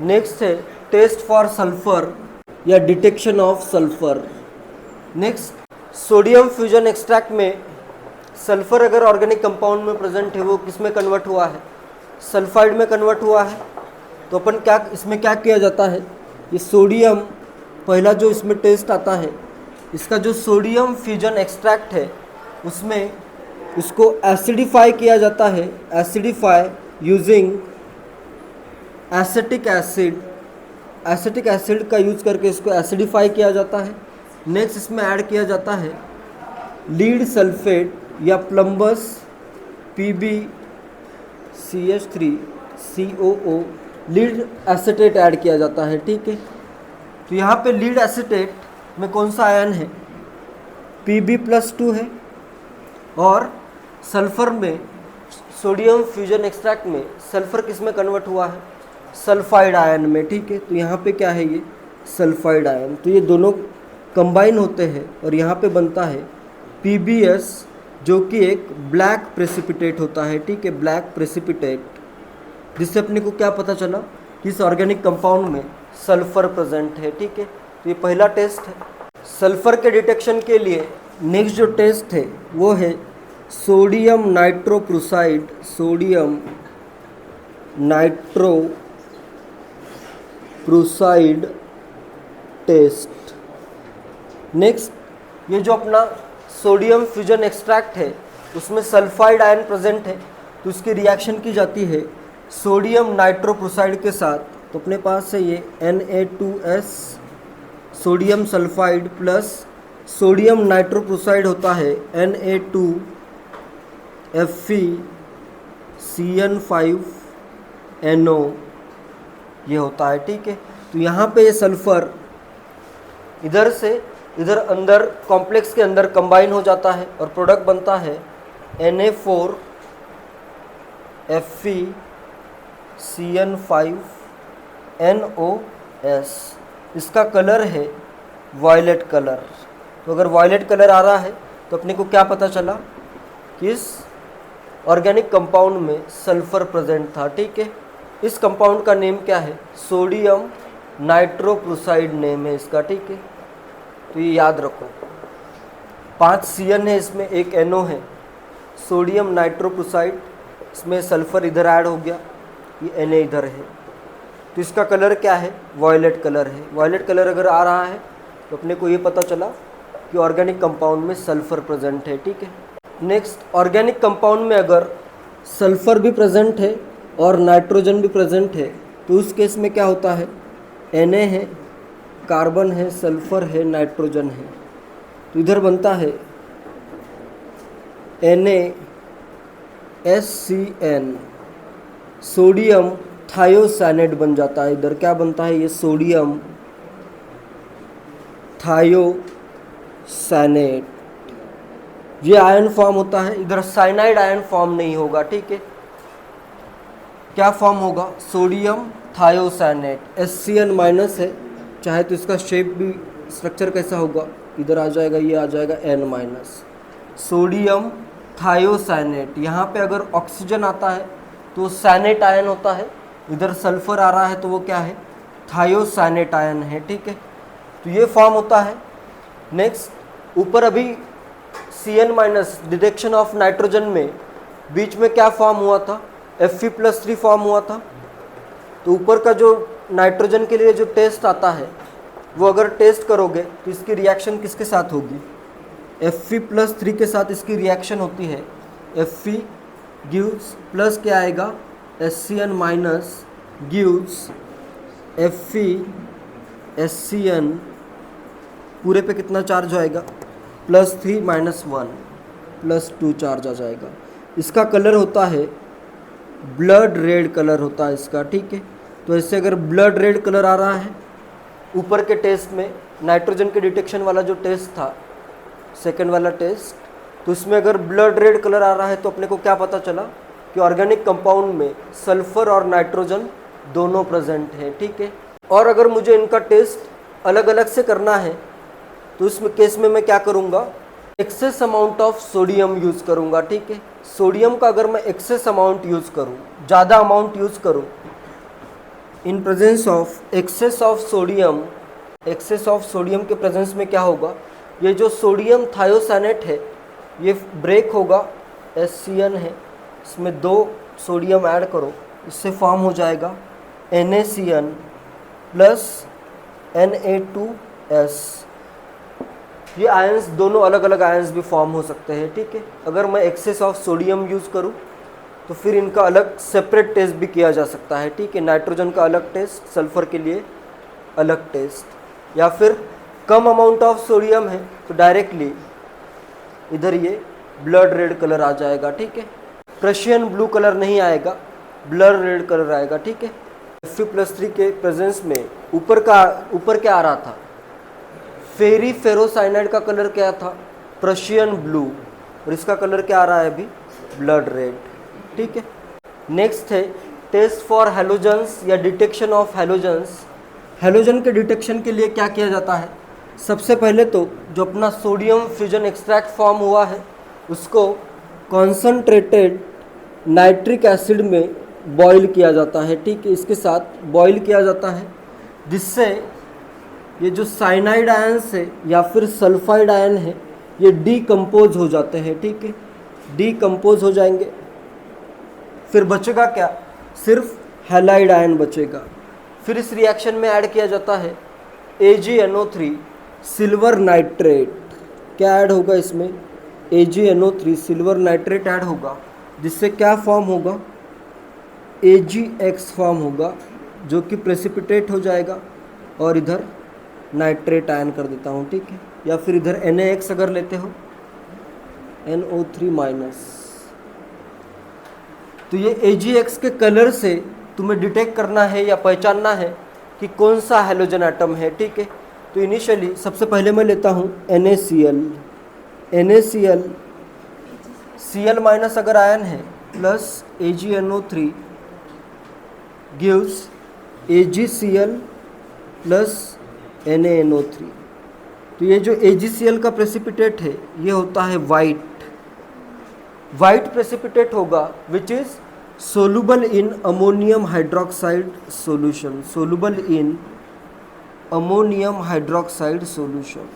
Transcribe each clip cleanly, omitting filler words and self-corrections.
Next है test for sulphur या detection of sulphur. Next sodium fusion extract में sulphur अगर ऑर्गेनिक कंपाउंड में प्रेजेंट है वो किस में कन्वर्ट हुआ है, सल्फाइड में कन्वर्ट हुआ है। तो अपन क्या इसमें क्या किया जाता है, ये सोडियम पहला जो इसमें टेस्ट आता है, इसका जो सोडियम फ्यूजन एक्सट्रैक्ट है उसमें इसको एसिडिफाई किया जाता है, acidify using acetic acid, acetic acid का यूज़ करके इसको एसिडिफाई किया जाता है। नेक्स्ट इसमें ऐड किया जाता है लीड सल्फेट या प्लम्बस PbCH3COO, लीड एसिटेट ऐड किया जाता है, ठीक है। तो यहाँ पे लीड एसिटेट में कौन सा आयन है, Pb+2 है, और सल्फर में सोडियम फ्यूजन एक्सट्रैक्ट में सल्फर किस में कन्वर्ट हुआ है, सल्फाइड आयन में, ठीक है। तो यहाँ पे क्या है, ये सल्फाइड आयन। तो ये दोनों कंबाइन होते हैं और यहाँ पे बनता है PbS, जो कि एक ब्लैक प्रेसिपिटेट होता है, ठीक है, ब्लैक प्रेसिपिटेट, जिससे अपने को क्या पता चला कि इस ऑर्गेनिक कंपाउंड में सल्फर प्रेजेंट है, ठीक है। तो ये पहला टेस्ट है। सल्फर के डिटेक्शन के लिए नेक्स्ट जो टेस्ट है वो है sodium nitroprusside, sodium nitroprusside test. Next ये जो अपना सोडियम फ्यूजन एक्सट्रैक्ट है उसमें सल्फाइड आयन प्रेजेंट है, तो उसकी रिएक्शन की जाती है सोडियम नाइट्रोप्रोसाइड के साथ। तो अपने पास है ये Na2S sodium sulphide plus sodium nitroprusside होता है Na2FeCN5NO, ये होता है, ठीक है। तो यहाँ पे ये सल्फर इधर से इधर अंदर कॉम्प्लेक्स के अंदर कंबाइन हो जाता है और प्रोडक्ट बनता है Na4FeCN5NOS। इसका कलर है वायलेट कलर। तो अगर वायलेट कलर आ रहा है तो अपने को क्या पता चला कि इस ऑर्गेनिक कंपाउंड में सल्फर प्रेजेंट था, ठीक है। इस कंपाउंड का नेम क्या है, सोडियम नाइट्रोप्रोसाइड नेम है इसका, ठीक है। तो ये याद रखो, 5 CN है इसमें, 1 NO है, सोडियम नाइट्रोप्रोसाइड, इसमें सल्फर इधर ऐड हो गया, ये Na इधर है। तो इसका कलर क्या है, वायलेट कलर है। वायलेट कलर अगर आ रहा है तो अपने को ये पता चला कि ऑर्गेनिक कंपाउंड में सल्फर प्रेजेंट है, ठीक है। नेक्स्ट ऑर्गेनिक कंपाउंड में अगर सल्फर भी प्रेजेंट है और नाइट्रोजन भी प्रेजेंट है तो उस केस में क्या होता है, Na है, कार्बन है, सल्फर है, नाइट्रोजन है। तो इधर बनता है NaSCN, सोडियम थायोसाइनेट बन जाता है। इधर क्या बनता है, ये सोडियम थायोसाइनेट, ये आयन फॉर्म होता है। इधर साइनाइड आयन फॉर्म नहीं होगा, ठीक है। क्या फॉर्म होगा, सोडियम थायोसाइनेट, SCN- है, चाहे तो इसका शेप भी स्ट्रक्चर कैसा होगा, इधर आ जाएगा, ये आ जाएगा N-, सोडियम थायोसाइनेट। यहाँ पे अगर ऑक्सीजन आता है तो साइनेट आयन होता है, इधर सल्फर आ रहा है तो वो क्या है, थायोसाइनेट आयन है, ठीक है। तो ये फॉर्म होता है। नेक्स्ट ऊपर अभी Cn- डिटेक्शन ऑफ नाइट्रोजन में बीच में क्या फॉर्म हुआ था, Fe+3 फॉर्म हुआ था। तो ऊपर का जो नाइट्रोजन के लिए जो टेस्ट आता है वो अगर टेस्ट करोगे तो इसकी रिएक्शन किसके साथ होगी, Fe+3 के साथ इसकी रिएक्शन होती है। Fe गिव्स प्लस क्या आएगा, SCN- गिव्स FeSCN, पूरे पे कितना चार्ज आएगा, +3 - 1 +2 चार्ज आ जाएगा। इसका कलर होता है ब्लड रेड कलर होता है इसका, ठीक है। तो इससे अगर ब्लड रेड कलर आ रहा है ऊपर के टेस्ट में, नाइट्रोजन के डिटेक्शन वाला जो टेस्ट था, सेकंड वाला टेस्ट, तो इसमें अगर ब्लड रेड कलर आ रहा है तो अपने को क्या पता चला कि ऑर्गेनिक कंपाउंड में सल्फर और नाइट्रोजन दोनों प्रेजेंट है, ठीक है। और अगर मुझे इनका टेस्ट अलग अलग से करना है तो इस केस में मैं क्या करूँगा, excess amount of sodium use करूँगा, ठीक है। सोडियम का अगर मैं एक्सेस अमाउंट यूज़ करूँ, ज़्यादा अमाउंट यूज़ करूँ, in presence of excess of sodium, excess of sodium के प्रेजेंस में क्या होगा, ये जो सोडियम थायोसाइनेट है ये ब्रेक होगा, HCN है, इसमें 2 सोडियम ऐड करो, इससे फॉर्म हो जाएगा NaCN प्लस Na2S। ये आयंस दोनों अलग अलग आयंस भी फॉर्म हो सकते हैं, ठीक है। अगर मैं एक्सेस ऑफ सोडियम यूज़ करूँ तो फिर इनका अलग सेपरेट टेस्ट भी किया जा सकता है, ठीक है। नाइट्रोजन का अलग टेस्ट, सल्फर के लिए अलग टेस्ट, या फिर कम अमाउंट ऑफ सोडियम है तो डायरेक्टली इधर ये ब्लड रेड कलर आ जाएगा, ठीक है। प्रशियन ब्लू कलर नहीं आएगा, ब्लड रेड कलर आएगा, ठीक है। Fe+3 के प्रेजेंस में ऊपर क्या आ रहा था, फेरी फेरोसाइनाइड का कलर क्या था, प्रशियन ब्लू, और इसका कलर क्या आ रहा है अभी, ब्लड रेड, ठीक है। नेक्स्ट है टेस्ट फॉर हैलोजन्स या डिटेक्शन ऑफ हैलोजन्स। हैलोजन के डिटेक्शन के लिए क्या किया जाता है, सबसे पहले तो जो अपना सोडियम फ्यूजन एक्सट्रैक्ट फॉर्म हुआ है उसको कॉन्सनट्रेटेड नाइट्रिक एसिड में बॉईल किया जाता है, ठीक है। इसके साथ बॉईल किया जाता है जिससे ये जो साइनाइड आयंस है या फिर सल्फाइड आयन है ये डीकम्पोज हो जाते हैं, ठीक है, डीकम्पोज हो जाएंगे। फिर बचेगा क्या, सिर्फ हैलाइड आयन बचेगा। फिर इस रिएक्शन में ऐड किया जाता है AgNO3 सिल्वर नाइट्रेट। क्या ऐड होगा इसमें, AgNO3 सिल्वर नाइट्रेट ऐड होगा, जिससे क्या फॉर्म होगा, AgX फॉर्म होगा, जो कि प्रेसिपिटेट हो जाएगा, और इधर नाइट्रेट आयन कर देता हूँ, ठीक है। या फिर इधर NaX अगर लेते हो, NO3-। तो ये AgX के कलर से तुम्हें डिटेक्ट करना है या पहचानना है कि कौन सा हैलोजन एटम है, ठीक है। तो इनिशियली सबसे पहले मैं लेता हूँ NaCl, Cl- अगर आयन है plus AgNO3 gives AgCl plus NaNO3। तो ये जो AgCl का प्रेसिपिटेट है ये होता है वाइट प्रेसिपिटेट होगा, which is soluble in ammonium hydroxide solution, soluble in ammonium hydroxide solution.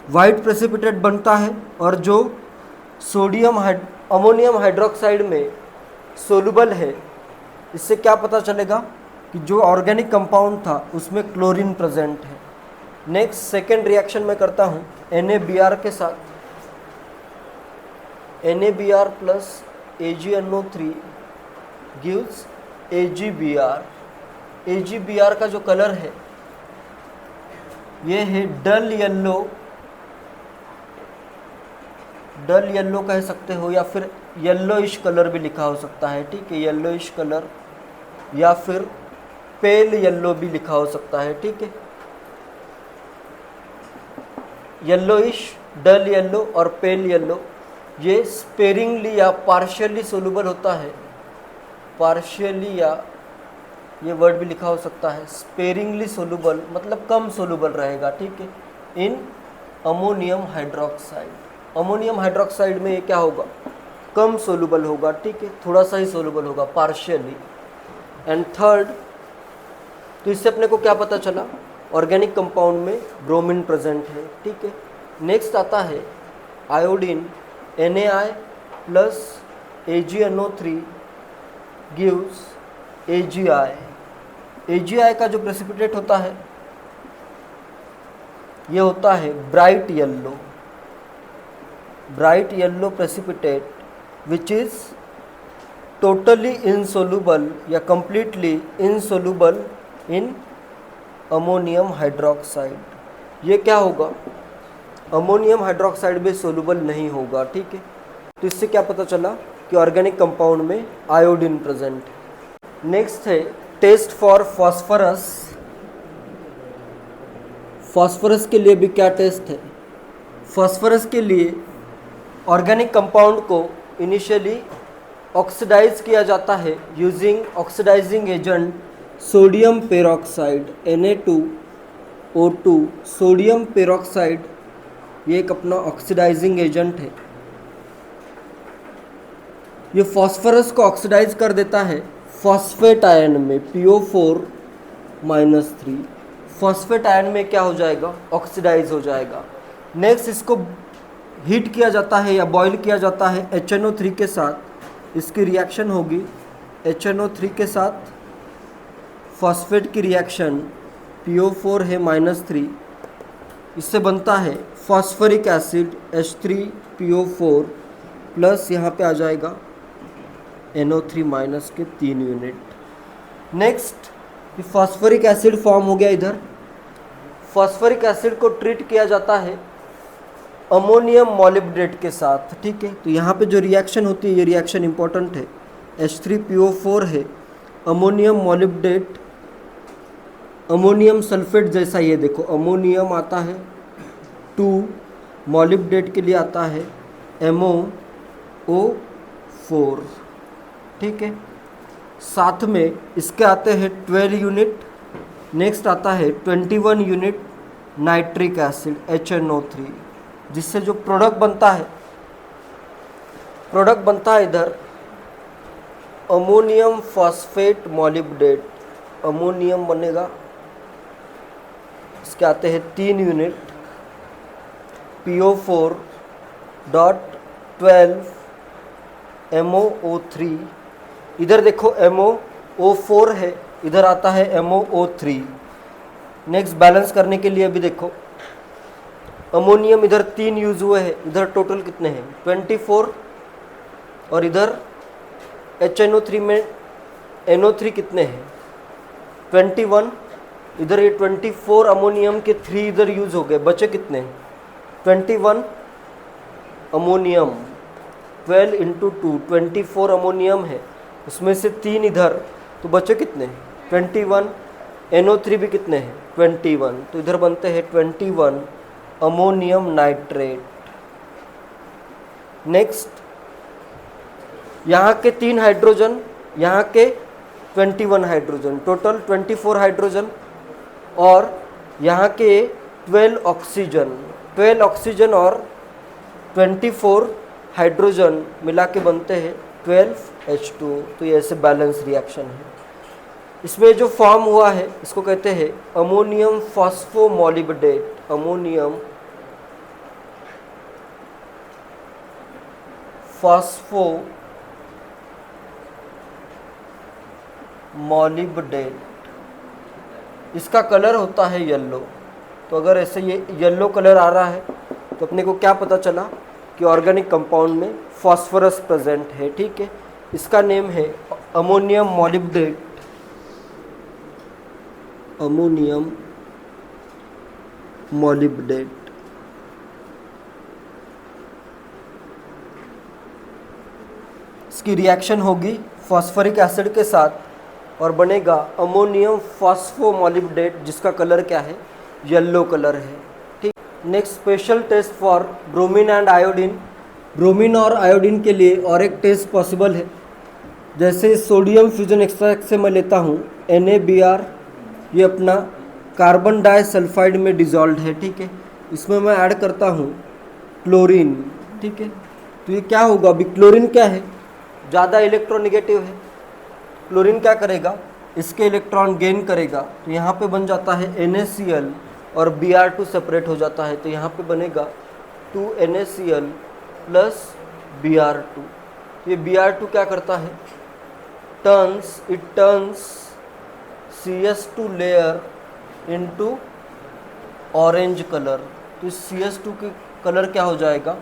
White precipitate बनता है, और जो अमोनियम हाइड्रोक्साइड में सोलुबल है, इससे क्या पता चलेगा कि जो ऑर्गेनिक कंपाउंड था उसमें क्लोरीन प्रेजेंट है। नेक्स्ट सेकेंड रिएक्शन में करता हूँ NaBr के साथ, NaBr plus AgNO3 gives AgBr। AgBr का जो कलर है ये है डल येलो कह सकते हो, या फिर येलोइश कलर भी लिखा हो सकता है, ठीक है, येलोइश कलर, या फिर पेल येलो भी लिखा हो सकता है, ठीक है। येलोइश, डल येलो और पेल येलो, ये स्पेरिंगली या पार्शियली सोलुबल होता है, पार्शियली, या ये वर्ड भी लिखा हो सकता है स्पेरिंगली सोलुबल, मतलब कम सोलुबल रहेगा, ठीक है, इन अमोनियम हाइड्रोक्साइड। अमोनियम हाइड्रोक्साइड में ये क्या होगा, कम सोलुबल होगा, ठीक है, थोड़ा सा ही सोलुबल होगा, पार्शियली। एंड थर्ड, तो इससे अपने को क्या पता चला, ऑर्गेनिक कंपाउंड में ब्रोमीन प्रेजेंट है, ठीक है। नेक्स्ट आता है iodine, Na plus AgNO3 gives AgI। AgI का जो प्रेसिपिटेट होता है ये होता है bright yellow precipitate, which is totally insoluble या completely insoluble in ammonium hydroxide. ये क्या होगा, अमोनियम हाइड्रोक्साइड में सोलुबल नहीं होगा, ठीक है। तो इससे क्या पता चला कि ऑर्गेनिक कंपाउंड में आयोडीन प्रेजेंट है। नेक्स्ट है टेस्ट फॉर फॉस्फोरस। फॉस्फोरस के लिए भी क्या टेस्ट है, फॉस्फोरस के लिए ऑर्गेनिक कंपाउंड को इनिशियली ऑक्सीडाइज किया जाता है using oxidizing agent sodium peroxide, Na2O2। Sodium peroxide ये एक अपना ऑक्सीडाइजिंग एजेंट है, ये फॉस्फोरस को ऑक्सीडाइज कर देता है फॉस्फेट आयन में PO4 -3, फॉस्फेट आयन में क्या हो जाएगा, ऑक्सीडाइज हो जाएगा। नेक्स्ट इसको हीट किया जाता है या बॉईल किया जाता है HNO3 के साथ। इसकी रिएक्शन होगी HNO3 के साथ फॉस्फेट की रिएक्शन, PO4 है -3, इससे बनता है फॉस्फोरिक एसिड H3PO4 प्लस यहाँ पे आ जाएगा NO3 माइनस के 3 unit. Next phosphoric acid form हो गया। इधर फॉस्फोरिक एसिड को ट्रीट किया जाता है अमोनियम मॉलिब्डेट के साथ, ठीक है। तो यहाँ पे जो रिएक्शन होती है ये रिएक्शन इंपॉर्टेंट है। H3PO4 है, अमोनियम मॉलिब्डेट, अमोनियम सल्फेट जैसा, ये देखो अमोनियम आता है 2, मॉलिब्डेट के लिए आता है MoO4, ठीक है। साथ में इसके आते हैं 12 यूनिट। नेक्स्ट आता है 21 यूनिट नाइट्रिक एसिड HNO3, जिससे जो प्रोडक्ट बनता है इधर अमोनियम फॉस्फेट मॉलिब्डेट, अमोनियम बनेगा। इसके आते हैं 3 यूनिट PO4.12 MoO3। इधर देखो MoO4 है, इधर आता है MoO3। नेक्स्ट बैलेंस करने के लिए अभी देखो अमोनियम इधर 3 यूज हुए हैं, इधर टोटल कितने हैं 24, और इधर HNO3 में NO3 कितने हैं 21, इधर ये 24 अमोनियम के 3 इधर यूज हो गए, बचे कितने 21 अमोनियम, 12 × 2 24 अमोनियम है, उसमें से 3 इधर, तो बचे कितने 21, NO3 भी कितने हैं 21, तो इधर बनते हैं 21 अमोनियम नाइट्रेट। नेक्स्ट यहाँ के 3 हाइड्रोजन, यहाँ के 21 हाइड्रोजन, टोटल 24 हाइड्रोजन, और यहाँ के 12 ऑक्सीजन और 24 हाइड्रोजन मिला के बनते हैं 12H2। तो ये ऐसे बैलेंस रिएक्शन है। इसमें जो फॉर्म हुआ है इसको कहते हैं अमोनियम फॉस्फोमोलिब्डेट, अमोनियम फॉस्फोमोलिब्डेट। इसका कलर होता है येलो। तो अगर ऐसे ये येलो कलर आ रहा है तो अपने को क्या पता चला कि ऑर्गेनिक कंपाउंड में फॉस्फोरस प्रेजेंट है, ठीक है। इसका नेम है अमोनियम मॉलिब्डेट, अमोनियम मॉलिब्डेट। इसकी रिएक्शन होगी फॉस्फोरिक एसिड के साथ और बनेगा अमोनियम फॉस्फोमोलिब्डेट, जिसका कलर क्या है येलो कलर है, ठीक। Next special test for bromine and iodine. Bromine और आयोडीन के लिए और एक टेस्ट पॉसिबल है। जैसे सोडियम फ्यूजन एक्सट्रैक्ट से मैं लेता हूँ NaBr, ये अपना कार्बन डाइसल्फाइड में डिजॉल्व है, ठीक है। इसमें मैं ऐड करता हूँ क्लोरीन, ठीक है। तो ये क्या होगा, अभी क्लोरीन क्या है ज़्यादा इलेक्ट्रोनेगेटिव है। क्लोरीन क्या करेगा, इसके इलेक्ट्रॉन गेन करेगा, तो यहाँ पे बन जाता है NaCl और Br2 सेपरेट हो जाता है, तो यहाँ पे बनेगा 2NaCl प्लस Br2। ये Br2 क्या करता है, it turns CS2 layer into orange colour. तो इस CS2 के कलर क्या हो जाएगा,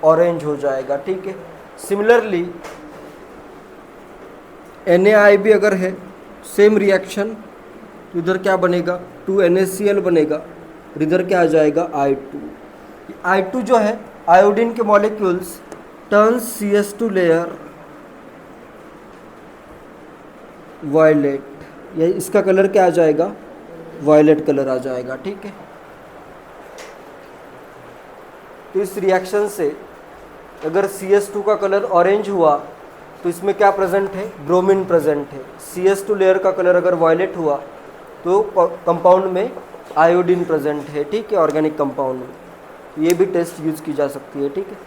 ऑरेंज हो जाएगा, ठीक है। सिमिलरली NaI भी अगर है सेम रिएक्शन, तो इधर क्या बनेगा 2NaCl बनेगा और इधर क्या आ जाएगा I2 जो है आयोडीन के molecules turns CS2 layer violet, या इसका कलर क्या आ जाएगा वायलेट कलर आ जाएगा, ठीक है। तो इस रिएक्शन से अगर CS2 का कलर ऑरेंज हुआ तो इसमें क्या प्रेजेंट है, ब्रोमीन प्रेजेंट है। CS2 लेयर का कलर अगर वायलेट हुआ तो कंपाउंड में आयोडीन प्रेजेंट है, ठीक है, ऑर्गेनिक कंपाउंड में। ये भी टेस्ट यूज की जा सकती है, ठीक है।